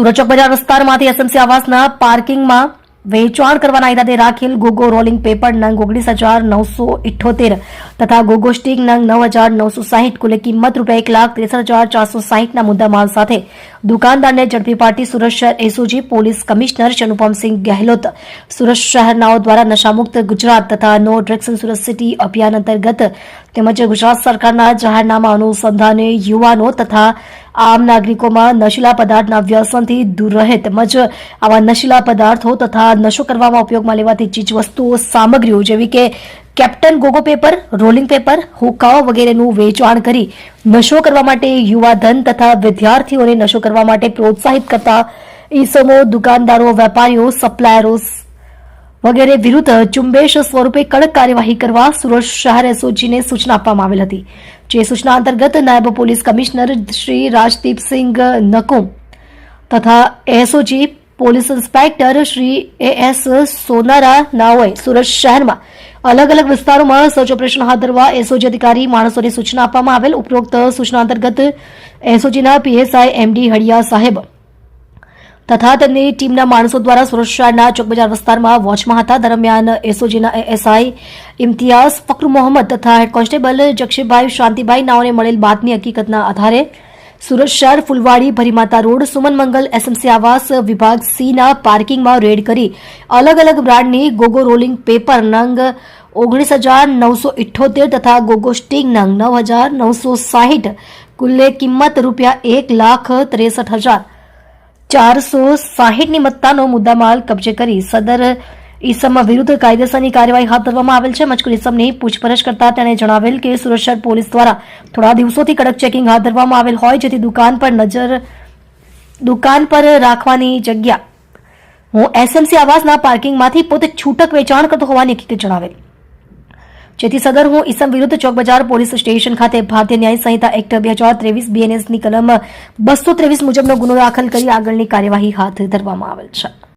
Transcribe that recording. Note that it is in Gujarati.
સુરત ચોક બજાર વિસ્તારમાંથી એસએમસી આવાસના પાર્કિંગમાં વેચાણ કરવાના ઈરાદે રાખેલ ગોગો રોલિંગ પેપર નંગ 19,978 તથા ગોગો સ્ટીક નંગ 9,960 કુલ કિંમત રૂપિયા 1,63,460 મુદ્દામાલ સાથે દુકાનદારને ઝડપી પાડી સુરત શહેર એસઓજી પોલીસ કમિશનર ચનુપમસિંહ ગહેલોત સુરત શહેરનાઓ દ્વારા નશામુક્ત ગુજરાત તથા નો ડ્રગ્સ ઇન સુરત સિટી અભિયાન અંતર્ગત તેમજ ગુજરાત સરકારના જાહેરનામા અનુસંધાને યુવાનો તથા આમ નાગરિકોમાં નશીલા પદાર્થના વ્યસનથી દૂર રહે તેમજ આવા નશીલા પદાર્થો તથા નશો કરવામાં ઉપયોગમાં લેવાતી ચીજવસ્તુઓ સામગ્રીઓ જેવી કે કેપ્ટન ગોગો પેપર રોલિંગ પેપર હુક્કાઓ વગેરેનું વેચાણ કરી નશો કરવા માટે યુવાધન તથા વિદ્યાર્થીઓને નશો કરવા માટે પ્રોત્સાહિત કરતા ઈસમો દુકાનદારો વેપારીઓ સપ્લાયરો વગેરે વિરુદ્ધ ઝુંબેશ સ્વરૂપે કડક કાર્યવાહી કરવા સુરત શહેર એસઓજીને સૂચના આપવામાં આવેલ હતી જે સૂચના અંતર્ગત નાયબ પોલીસ કમિશનર શ્રી રાજદીપસિંહ નકુમ તથા SOG police inspector Shri AS Sonara નાઓએ સુરત શહેરમાં અલગ અલગ વિસ્તારોમાં સર્ચ ઓપરેશન હાથ ધરવા એસઓજી અધિકારી માણસોને સૂચના આપવામાં આવેલ ઉપરોક્ત સૂચના અંતર્ગત એસઓજીના પીએસઆઈ એમડી હળિયા સાહેબ તથા તેમની ટીમના માણસો દ્વારા સુરત શહેરના ચોક બજાર વિસ્તારમાં વોચમાં હતા દરમિયાન એસઓજીના એએસઆઈ ઇમ્તિયાઝ ફકરુ મોહમ્મદ તથા હેડ કોન્સ્ટેબલ જક્ષીભાઈ શાંતિભાઈ નાઓને મળેલ બાતમી હકીકતના આધારે સુરત શહેર ફુલવાડી ભરીમાતા રોડ સુમન મંગલ એસએમસી આવાસ વિભાગ સીના પાર્કિંગમાં રેડ કરી અલગ અલગ બ્રાન્ડની ગોગો રોલિંગ પેપર નંગ 19,978 તથા ગોગો સ્ટીક નંગ 9,960 કુલ્લે કિંમત રૂપિયા 1,63,460 ની મત્તાનો મુદ્દામાલ કબજે કરી સદર ઈસમ વિરુદ્ધ કાયદેસરની કાર્યવાહી હાથ ધરવામાં આવેલ છે મજકૂર ઈસમની પૂછપરછ કરતા તેણે જણાવેલ કે સુરત શહેર પોલીસ દ્વારા થોડા દિવસોથી કડક ચેકિંગ હાથ ધરવામાં આવેલ હોય જેથી દુકાન પર રાખવાની જગ્યા હું એસએમસી આવાસના પાર્કિંગમાંથી પોતે છૂટક વેચાણ કરતો હોવાની હકીકત જણાવેલ જેથી સદર હું ઈસમ વિરુદ્ધ ચોક બજાર પોલીસ સ્ટેશન ખાતે ભારતીય ન્યાય સંહિતા એક્ટ 2023 બીએનએસની કલમ 223 મુજબનો ગુનો દાખલ કરી આગળની કાર્યવાહી હાથ ધરવામાં આવેલ છે.